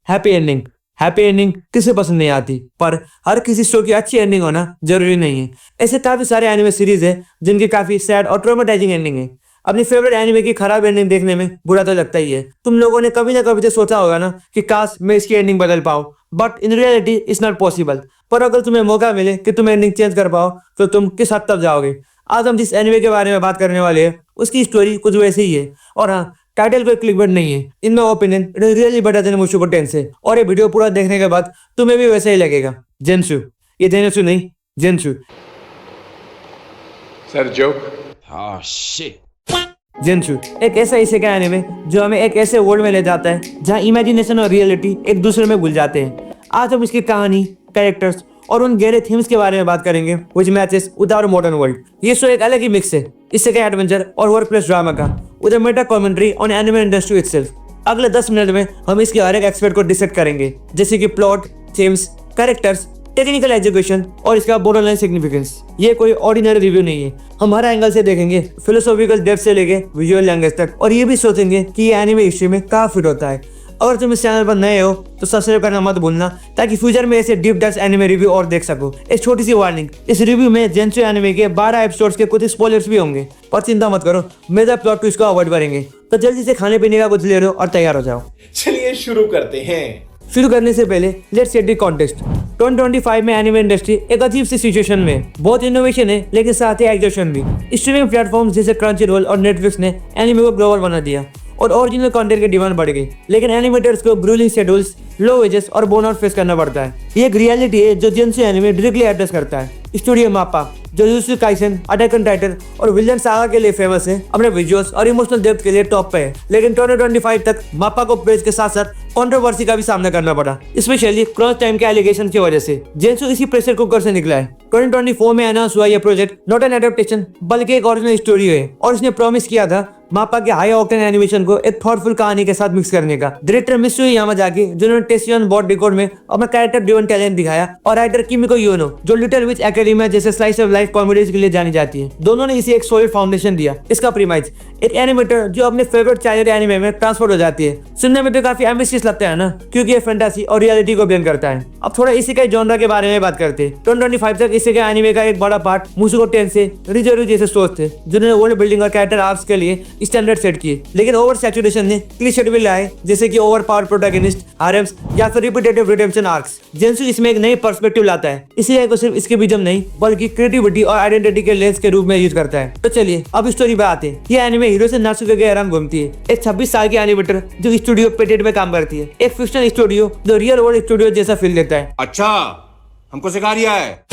Happy ending. Happy ending किसे पसंद नहीं आती, पर हर किसी शो की अच्छी एंडिंग होना जरूरी नहीं है। ऐसे काफी सारे एनिमे सीरीज है जिनकी काफी सैड और ट्रॉमेटाइजिंग एंडिंग है। अपनी फेवरेट एनिमे की खराब एंडिंग देखने में बुरा तो लगता ही है। तुम लोगों ने कभी ना कभी तो सोचा होगा ना कि काश मैं इसकी एंडिंग बदल पाऊं, but in reality it's not possible. पर अगर तुम्हें मौका मिले कि तुम एंडिंग चेंज कर पाओ तो तुम किस हद तक जाओगे। आज हम जिस एनिमे के बारे में बात करने वाले हैं उसकी स्टोरी कुछ वैसे ही है, और हाँ, टाइटल कोई क्लिकबेट नहीं है। In my opinion it is really better than मुश्किल टेंस। और ये वीडियो पूरा देखने के बाद तुम्हें भी वैसा ही लगेगा। जेन्सु, ये जेन्सु नहीं, जेन्सु। Sir joke. Oh shit. जेन्सु एक ऐसा इसेकाई एनिमे जो हमें एक ऐसे वर्ल्ड में ले जाता है जहां इमेजिनेशन और रियलिटी एक दूसरे में भूल जाते हैं। आज हम इसकी कहानी, कैरेक्टर्स और उन गहरे थीम्स के बारे में बात करेंगे which matches with our modern world. ये शो एक अलग ही मिक्स है इसेकाई एडवेंचर और वर्क प्लेस ड्रामा का, with a meta commentary on anime industry itself. अगले 10 मिनट में हम इसके हर एक एक्सपर्ट को डिस्कस करेंगे, जैसे कि plot, themes, characters, technical education और इसका बॉर्डर लाइन सिग्निफिकेंस। ये कोई ऑर्डिनरी रिव्यू नहीं है। हम हर एंगल से देखेंगे, फिलोसॉफिकल डेप्थ से लेके विजुअल लैंग्वेज तक, और ये भी सोचेंगे कि ये एनिमे हिस्ट्री में कहाँ फिट होता है। अगर तुम इस चैनल पर नए हो तो सब्सक्राइब करना मत भूलना, ताकि फ्यूचर में ऐसे डीप डाइव एनिमे रिव्यू और देख सको। एक छोटी सी वार्निंग, इस रिव्यू में जेन्सु एनिमे के 12 एपिसोड्स के कुछ स्पॉयलर्स भी होंगे, पर चिंता मत करो, मेजर प्लॉट ट्विस्ट को अवॉइड करेंगे। तो जल्दी से खाने पीने का कुछ ले लो और तैयार हो जाओ। चलिए शुरू करते हैं। शुरू करने से पहले लेट्स सेट द कॉन्टेक्स्ट। 2025 में एनिमे इंडस्ट्री एक अजीब सी सिचुएशन में है। बहुत इनोवेशन है, लेकिन साथ ही एग्जॉशन भी। स्ट्रीमिंग प्लेटफॉर्म्स जैसे क्रंचीरोल और नेटफ्लिक्स ने एनिमे को ग्लोबल बना दिया और ओरिजिनल कंटेंट की डिमांड बढ़ गई, लेकिन एनिमेटर्स को ग्रूलिंग शेड्यूल्स, लो वेजेस और बोनआउट फेस करना पड़ता है। ये एक रियलिटी है जो जेन्सु एनिमे डायरेक्टली एड्रेस करता है। स्टूडियो माप्पा, जो jujutsu Kaisen, attack on Titan और विलन सागा के लिए फेमस है, अपने विजुअल्स और इमोशनल डेप्थ के लिए टॉप पे है। लेकिन 2025 तक माप्पा को प्रेज के साथ साथ कंट्रोवर्सी का भी सामना करना पड़ा, स्पेशली क्रॉस टाइम के एलिगेशन की वजह से। जेन्सु इसी प्रेशर कुकर से निकला है। 2024 में अनाउंस हुआ यह प्रोजेक्ट नॉट एन एडेप्टेशन बल्कि एक ओरिजिनल स्टोरी है, और इसने प्रॉमिस किया था माप्पा के हाई ऑक्टेन एनिमेशन को एक थॉटफुल कहानी के साथ मिक्स करने का। डायरेक्टर मित्सुयो यामाजाकी, जिन्होंने टेस्टियन बॉट डिकोड में अपना कैरेक्टर ड्रिवन टैलेंट दिखाया, और राइटर किमिको यूनो, जो लिटिल विच एकेडेमिया जैसे स्लाइस ऑफ लाइफ कॉमेडीज के लिए जानी जाती है। दोनों ने इसे एक सॉलिड फाउंडेशन दिया। इसका प्रीमाइज, एक एनिमेटर जो अपने फेवरेट चाइल्ड एनिमे में ट्रांसफर हो जाती है। सुनने में तो काफी एम्बिशियस लगता है ना, क्योंकि ये फैंटेसी और रियलिटी को ब्लेंड करता है। अब थोड़ा इसेकाई जॉनरा के बारे में बात करते हैं। 2025 तक इसेकाई एनिमे का एक बड़ा पार्ट मुसुको टेंसेई, रिजोरू जैसे शोज थे, जिन्होंने वर्ल्ड बिल्डिंग और कैरेक्टर आर्क्स के लिए स्टैंडर्ड सेट किए। लेकिन ओवर सैचुरेशन ने क्लीशे भी लाए, जैसे कि ओवर पावर प्रोटैगनिस्ट, हारेम्स या फिर रिपीटेटिव रिडेम्पशन आर्क्स। जेन्सु इसमें एक नई पर्सपेक्टिव लाता है। इसीलिए को सिर्फ इसके विजन नहीं बल्कि क्रिएटिविटी और आइडेंटिटी के लेंस के रूप में यूज करता है। तो चलिए अब स्टोरी पे आते हैं। ये एनिमे हीरो से नासुके के अराम घूमती है, एक 26 साल की एनिमेटर जो स्टूडियो पेटेंट में काम करती है। एक फिक्शनल स्टूडियो जो रियल वर्ल्ड स्टूडियो जैसा फील देता है। अच्छा, हमको सिखा रिया है।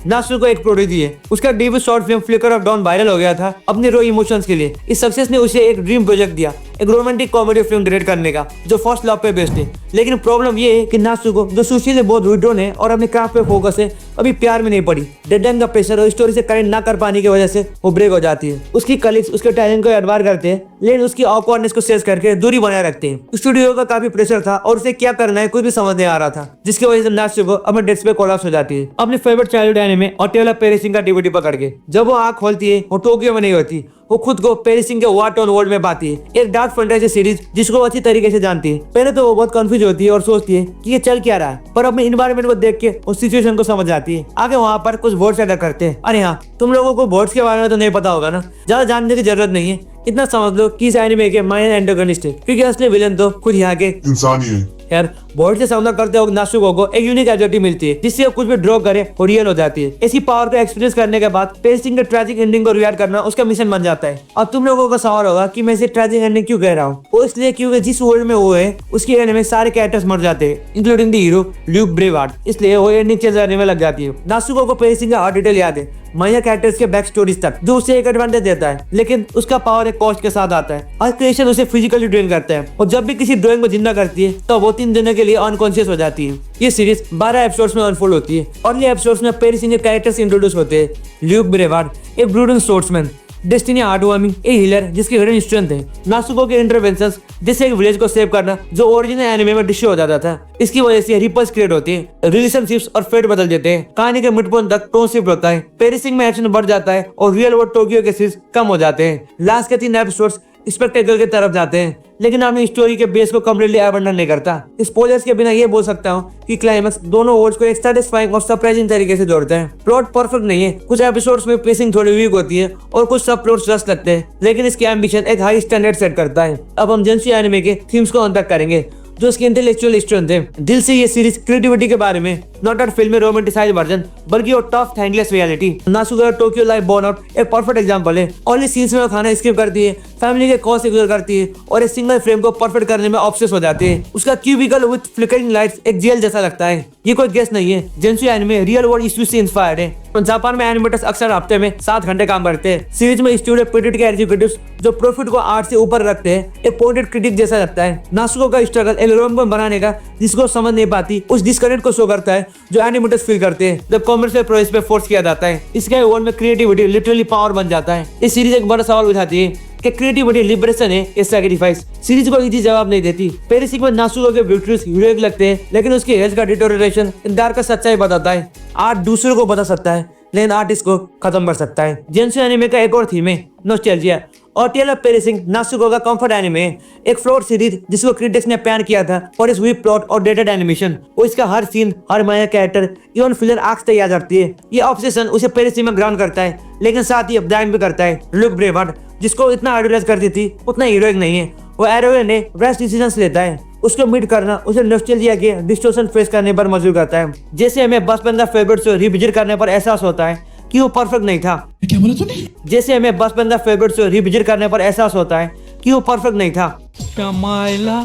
नासु को एक प्रोडिजी है। उसका debut short film Flicker of Dawn viral हो गया था अपने रो इमोशंस के लिए। इस सक्सेस ने उसे एक ड्रीम प्रोजेक्ट दिया, एक रोमांटिक कॉमेडी फिल्म डायरेक्ट करने का, जो फर्स्ट लव पे बेस्ड है। लेकिन प्रॉब्लम ये है कि नासु को, जो सुशी से बहुत विड्रॉन है और अपने क्राफ्ट पे फोकस है, अभी प्यार में नहीं पड़ी। डेडलाइन का प्रेशर और स्टोरी से कनेक्ट ना कर पाने की वजह से वो ब्रेक हो जाती है। उसकी कलीग्स उसके टैलेंट को एडमायर करते हैं, लेकिन उसकी ऑकवर्डनेस को सेज करके दूरी बनाए रखते हैं। स्टूडियो का काफी प्रेशर था और उसे क्या करना है कुछ भी समझ नहीं आ रहा था, जिसकी वजह से नासु को अपने डेस्क पे कोलैप्स हो जाती है। अपने फेवरेट चाइल्डहुड एनिमे और टेल ऑफ पेरिसिंग का डीवीडी पकड़ के जब वो आंख खोलती है, वो टोक्यो में नहीं होती, वो खुद को पेरिसिंग के वार टाउन वर्ल्ड में पाती है। एक डार्क फैंटेसी सीरीज जिसको अच्छी तरीके से जानती है। पहले तो वो बहुत कंफ्यूज होती है और सोचती है कि ये चल क्या रहा है, पर अपने इन्वायरमेंट को देख के उस सिचुएशन को समझ जाती है। आगे वहाँ पर कुछ वर्ड्स अदा करते हैं। अरे हाँ, तुम लोगों को वर्ड्स के बारे में तो नहीं पता होगा ना, ज्यादा जानने की जरूरत नहीं है। इतना समझ लो कि इस एनिमे के मेन एंटागनिस्ट है, क्योंकि असली विलन तो खुद यहाँ के इंसान ही है। यार, बोर्ड से सामना करते वक्त नासुको को एक यूनिक एबिलिटी मिलती है, जिससे वो कुछ भी ड्रॉ करे और रियल हो जाती है। ऐसी पावर को एक्सपीरियंस करने के बाद पेरिसिंग के ट्रैजिक एंडिंग को रिएक्ट करना उसका मिशन बन जाता है। अब तुम लोगों का सवाल होगा कि मैं इसे ट्रैजिक एंडिंग क्यों कह रहा हूँ। वो इसलिए क्योंकि जिस वर्ल्ड में वो है उसके एंड में सारे कैरेक्टर्स मर जाते हैं, including the hero Luke Brevard. इसलिए वो एंडिंग चेंज करने में लग जाती है। नासुको को पेरिसिंग का हर डिटेल याद है, माया कैरेक्टर्स के बैक स्टोरीज तक, जो उसे एक एडवांटेज देता है। लेकिन उसका पावर एक कॉस्ट के साथ आता है। हर क्रिएशन उसे फिजिकली ड्रेन करता है, और जब भी किसी ड्राइंग को जिंदा करती है तो वो 3 दिनों के लिए अनकॉन्शियस हो जाती है। ये सीरीज 12 एपिसोड्स में अनफोल्ड होती है। अर्ली एपिसोड्स में पेरिसिंग के कैरेक्टर्स इंट्रोड्यूस होते हैं। ल्यूक ब्रेवार्ड, एक ब्रूडन सोर्ट्समैन, डेस्टिनी आर्टवामी, ए हीलर जिसकी हिडन स्ट्रेंथ है, नासुको के इंटरवेंशंस जैसे एक विलेज को सेव करना जो ओरिजिनल एनिमे में डिस्ट्रॉय हो जाता था। इसकी वजह से रिपल्स क्रिएट होती है, रिलेशनशिप्स और फेट बदल देते हैं। कहानी के मिड पॉइंट तक टोन शिफ्ट होता है, पेरिसिंग में एक्शन बढ़ जाता है और रियल वर्ल्ड टोक्यो के सीन्स कम हो जाते हैं। लास्ट के 3 एपिसोड्स स्पेक्टेकल की तरफ जाते हैं, लेकिन अपनी स्टोरी के बेस को कम्प्लीटली अबंडन नहीं करता। स्पॉयलर्स के बिना ये बोल सकता हूँ कि क्लाइमेक्स दोनों वर्ड्स को एक सैटिस्फाइंग और सरप्राइजिंग तरीके से जोड़ते हैं। प्लॉट परफेक्ट नहीं है, कुछ एपिसोड्स में पेसिंग थोड़ी वीक होती है और कुछ सब प्लॉट्स रस लगते हैं, लेकिन इसकी एम्बिशन एक हाई स्टैंडर्ड सेट करता है। अब हम जेंसी एनिमे के थीम्स को अनपैक करेंगे जो इसकी इंटेलेक्चुअल स्ट्रेंथ है। दिल से ये सीरीज क्रिएटिविटी के बारे में, not a film romanticize version, बल्कि वो टफ थैंकलेस रियलिटी। नासुका टोक्यो लाइफ बर्नआउट एक परफेक्ट एग्जांपल है। ओनली सीन्स में वो खाना स्किप करती है, फैमिली के कॉस्ट इग्नोर करती है और एक सिंगल फ्रेम को परफेक्ट करने में ऑब्सेस हो जाती है। उसका क्यूबिकल विद फ्लिकरिंग लाइट्स एक जेल जैसा लगता है। ये कोई गेस नहीं है, जेंसी एनिमे रियल वर्ल्ड इश्यूज से इंस्पायर्ड है। जापान में एनिमेटर्स अक्सर हफ्ते में 7 घंटे काम करते हैं। सीरीज में स्टूडियो पीरियड के एग्जीक्यूटिव्स जो प्रॉफिट को आर्ट से ऊपर रखते हैं, एक पॉइंटेड क्रिटिक जैसा लगता है। नासुको का स्ट्रगल एक रोम बनाने का जिसको समझ नहीं पाती उस डिस्कनेक्ट को शो करता है जो एनिमेटर्स फील करते हैं जब कॉमर्शियल प्रोसेस पे फोर्स किया जाता है। इसके वर्ल्ड में क्रिएटिविटी लिटरली पावर बन जाता है। इस सीरीज एक बड़ा सवाल उठाती है कि क्रिएटिविटी लिबरेशन है या सैक्रिफाइस। सीरीज को इजी जवाब नहीं देती। पहले सीक्वेंस नासुको के विक्ट्रीज हीरोइक लगते हैं, लेकिन उसकी हेल्थ का डिटोरेशन डार्क का सच्चाई बताता है। आर्ट दूसरों को बता सकता है, लेकिन आर्टिस्ट को खत्म कर सकता है। जेंसी एनिमे का एक और थीम है नॉस्टैल्जिया और टेल ऑफ पेरिसिंग नासुको का कंफर्ट एनिमे है। एक फ्लॉट सीरीज जिसको क्रिटिक्स ने प्यार किया था और इस वीक प्लॉट और डेटेड एनिमेशन और इसका हर सीन, हर माया कैरेक्टर, इवन फिलर आंख तक याद रखती है। ये ऑब्सेशन उसे पेरिसिंग में ग्राउंड करता है, लेकिन साथ ही अपडाइन भी करता है। लुक ब्रेवर्ड जिसको इतना आइडलाइज करती थी उतना हीरोइक नहीं है। वो एरोवेन ने रैश डिसीजंस लेता है। उसको मीट करना उसे नॉस्टैल्जिया के डिस्टॉर्शन फेस करने पर मजबूर करता है। जैसे हमें बचपन का फेवरेट शो रिविजिट करने पर एहसास होता है कि वो परफेक्ट नहीं था। क्या बोला तूने? जैसे हमें बचपन का फेवरेट शो रिविजिट करने पर एहसास होता है कि वो परफेक्ट नहीं था। मायला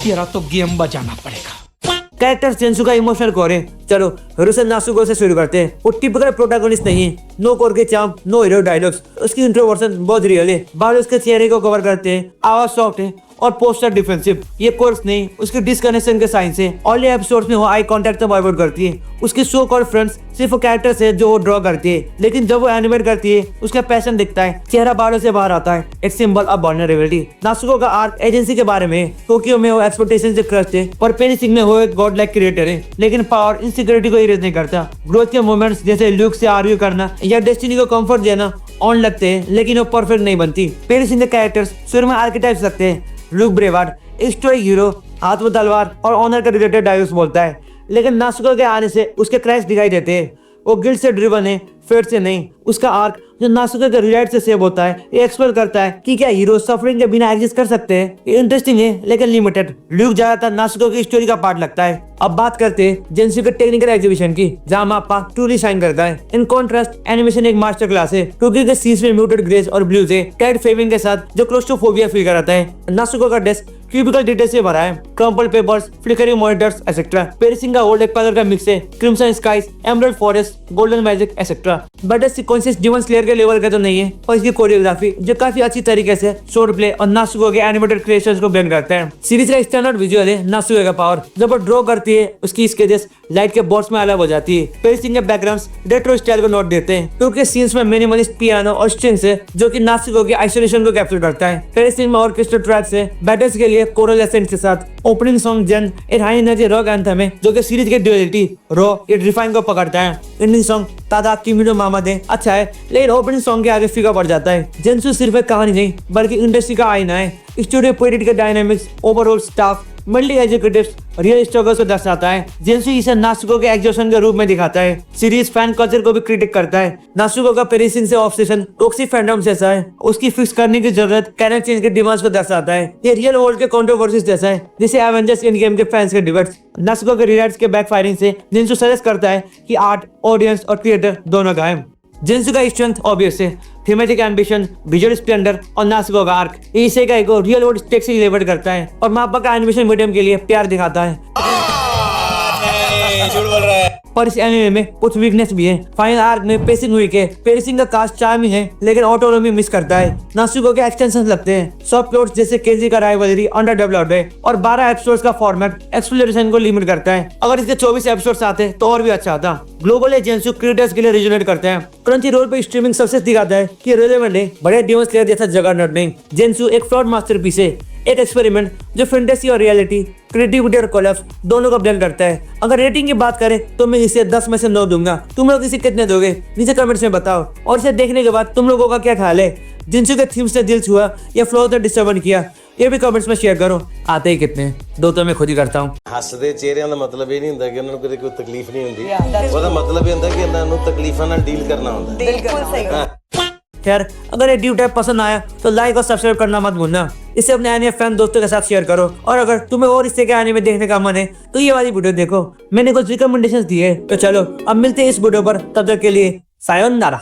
तेरा तो गेम बजाना पड़ेगा। कैरेक्टर जेंसु का इमोशनल कोर है। चलो रुसेन नासुको से शुरू करते हैं। वो टिपिकल प्रोटैगनिस्ट नहीं है, नो कोर के चार्म, नो हीरो डायलॉग्स। उसकी इंट्रोवर्जन बहुत रियल है। बाल उसके चेहरे को कवर करते हैं, आवाज सॉफ्ट है और पोस्टर डिफेंसिव। ये कोर्स नहीं, उसके डिस्कनेक्शन के साइंस है। ऑनली एपिसोड्स में वो आई कांटेक्ट तो अवॉइड करती है। उसकी सो कॉल्ड फ्रेंड्स सिर्फ वो कैरेक्टर्स है जो वो ड्रॉ करती है, लेकिन जब वो एनिमेट करती है उसका पैशन दिखता है, चेहरा बालों से बाहर आता है। एक सिंबल ऑफ वल्नरेबिलिटी। नासुको का आर्क एजेंसी के बारे में है। टोक्यो में वो एक्सपेक्टेशन से क्रस्ट है और पेरिसिंग में वो एक गॉड लाइक क्रिएटर है, लेकिन पावर इनसिक्योरिटी को इरेज नहीं करता। ग्रोथ के मोमेंट्स जैसे ल्यूक से आर्ग्यू करना या डेस्टिनी को कंफर्ट देना ऑन लगते हैं, लेकिन वो परफेक्ट नहीं बनती। पेरिसिंग के कैरेक्टर्स शुरू में आर्किटाइप्स लगते हैं। लुक ब्रेवर्ड स्टोइक हीरो, हाथ में तलवार और ऑनर के रिलेटेड डायलॉग्स बोलता है, लेकिन नासुको के आने से उसके क्रैश दिखाई देते हैं। वो गिल्ट से ड्रिवन है, फेट से नहीं। उसका आर्क जो नासुको के रिलेट से सेव होता है, ये एक्सप्लोर करता है कि क्या हीरो सफरिंग के बिना एग्जिस्ट कर सकते हैं। ये इंटरेस्टिंग है लेकिन लिमिटेड। ल्यूक ज्यादातर नासुको की स्टोरी का पार्ट लगता है। अब बात करते हैं जेंसी के टेक्निकल एग्जीबिशन की, जहाँ माप्पा ट्रूली शाइन करता है। इन कॉन्ट्रास्ट एनिमेशन एक मास्टर क्लास है। टोक्यो के सीन्स में म्यूटेड ग्रेस और ब्लूज है, कैट फेविंग के साथ जो क्लोस्ट्रोफोबिया फील कराता है। नासुको का डेस्क क्यूबिकल डिटेल से भरा है, crumple papers, flickering monitors etcetera. पेरिसिंग का ओल्ड एक कलर का मिक्स है, crimson skies, emerald forest, golden magic etcetera. But sequences demon slayer के लेवल का तो नहीं है, और इसकी कोरियोग्राफी जो काफी अच्छी तरीके से शॉर्ट प्ले और नासुको के एनिमेटेड क्रिएशंस को ब्लेंड करता है। सीरीज का स्टैंडर्ड विजुअल है नासुको का पावर। जब वो ड्रॉ करती है उसकी स्केचेस लाइट के बॉक्स में अलग हो जाती है। पेरिसिंग के बैकग्राउंड्स रेट्रो स्टाइल को नोट देते हैं, क्योंकि सीन्स में मिनिमलिस्ट पियानो और स्ट्रिंग्स है जो कि नासुको के आइसोलेशन को कैप्चर करता है। पेरिसिंग में ऑर्केस्ट्रा ट्रैक्स है, बैटल्स के लिए कोरल एसेंट्स के साथ। ओपनिंग सॉन्ग जन एक हाई एनर्जी रॉक एंथम है जो कि सीरीज के ड्यूअलिटी रॉ या रिफाइन को पकड़ता है। एंडिंग सॉन्ग तादा किमिनो मामा दे अच्छा है, लेकिन ओपनिंग सॉन्ग के आगे फीका पड़ जाता है। जेंसु सिर्फ एक कहानी नहीं बल्कि इंडस्ट्री का आईना है। स्टूडियो पीरियड के dynamics, overall staff, multi executives, real struggles को दर्शाता है। जेंसु इसे नासुको के एग्जॉशन के रूप में दिखाता है। सीरीज फैन कल्चर को भी क्रिटिक करता है। नासुको का पेरिसिंग से ऑब्सेशन टॉक्सिक फैंडम जैसा है। उसकी फिक्स करने की जरूरत कैरेक्टर चेंज के डिमांड्स को दर्शाता है। ये रियल वर्ल्ड के कंट्रोवर्सीज जैसा है, जैसे एवेंजर्स इन गेम के फैंस के डिबेट्स। नासुको के रिराइट्स के बैकफायरिंग से जेंसु सजेस्ट करता है कि आर्ट, ऑडियंस और क्रिएटर दोनों गायब। जेंसु का स्ट्रेंथ ऑब्वियस है, थीमेटिक एम्बिशन, विजुअल स्प्लेंडर और नासुको का आर्क इसे का को रियल वर्ल्ड स्टेक से रिलेट करता है और मापा का एनिमेशन मीडियम के लिए प्यार दिखाता है। झूठ बोल रहा है। पर इस एनिमे में कुछ वीकनेस भी है। फाइनल आर्क में पेसिंग वीक है। पेरिसिंग का कास्ट चार्मिंग है, लेकिन ऑटोनॉमी मिस करता है। नासुको के एक्सटेंशंस लगते हैं। सब प्लॉट्स जैसे केजी का राइवलरी अंडर डेवलप्ड है और 12 एपिसोड्स का फॉर्मेट एक्सप्लोरेशन को लिमिट करता है। अगर इसके 24 एपिसोड्स आते तो और भी अच्छा आता। ग्लोबल जेंसु क्रिएटर्स के लिए रिजोनेट करते हैं। क्रंची रोल पे स्ट्रीमिंग सक्सेस दिखाता है कि रेलेवेंट है, बड़े डिमन स्लेयर जैसा जगरनॉट नहीं। जेंसु एक फ्लॉट मास्टरपीस है, एक एक्सपेरिमेंट जो फैंटेसी और रियलिटी, क्रिएटिविटी और कोलैप्स दोनों को ब्लेंड करता है। अगर रेटिंग की बात करें तो मैं इसे 10 में से 9 दूंगा। तुम लोग इसे कितने दोगे नीचे कमेंट्स में बताओ, और इसे देखने के बाद तुम लोगों का क्या ख्याल है। जिनसे के थीम्स ने दिल छुआ या फ्लो ने डिस्टर्ब किया, ये भी कमेंट्स में शेयर करो। आते ही कितने दो तो मैं खुद ही करता हूँ। ਹੱਸਦੇ ਚਿਹਰਿਆਂ ਦਾ ਮਤਲਬ ਇਹ ਨਹੀਂ ਹੁੰਦਾ ਕਿ ਉਹਨਾਂ ਨੂੰ ਕਦੇ ਕੋਈ ਤਕਲੀਫ ਨਹੀਂ ਹੁੰਦੀ। ਉਹਦਾ ਮਤਲਬ ਇਹ ਹੁੰਦਾ ਕਿ ਇਹਨਾਂ ਨੂੰ ਤਕਲੀਫਾਂ ਨਾਲ ਡੀਲ ਕਰਨਾ ਹੁੰਦਾ। बिल्कुल सही। खैर, अगर ये डीप टाइप पसंद आया तो लाइक और सब्सक्राइब करना मत भूलना। इसे अपने एनिमे फैन दोस्तों के साथ शेयर करो। और अगर तुम्हें और इससे के एनिमे देखने का मन है तो ये वाली वीडियो देखो, मैंने कुछ रिकमेंडेशंस दिए। तो चलो अब मिलते हैं इस वीडियो पर, तब तक के लिए सायोनारा।